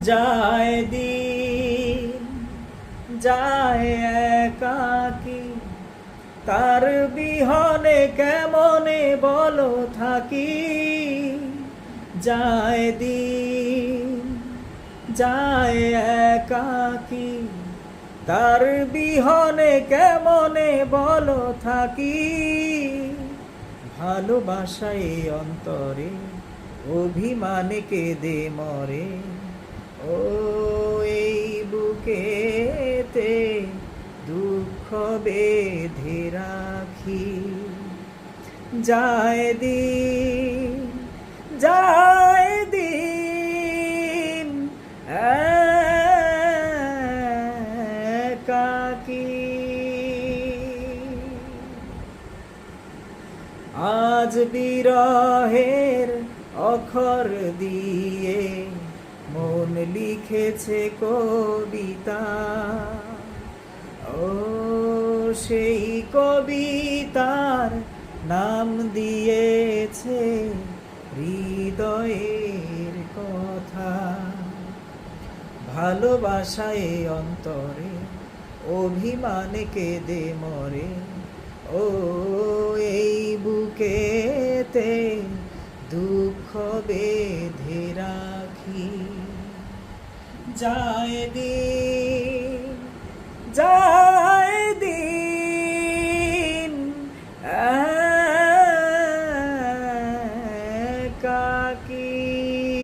যায় দিন যায় একাকী, তার বিহনে কেমনে বলো থাকি। যায় দিন যায় একাকী, তার বিহনে কেমনে বলো থাকি। ভালোবাসায় অন্তরে অভিমানে কেঁদে মরে, ও এই বুকেতে দুঃখ বেঁধে রাখি। যায় দিন যায় দিন একাকী। আজ বিরহের অক্ষর দিয়ে মন লিখেছে কবিতা, ও সেই কবিতার নাম দিয়েছে হৃদয়ের কথা। ভালোবাসায় অন্তরে অভিমানে কেঁদে মরে, ও এই বুকেতে দুঃখ বেঁধে রাখি। যায় দিন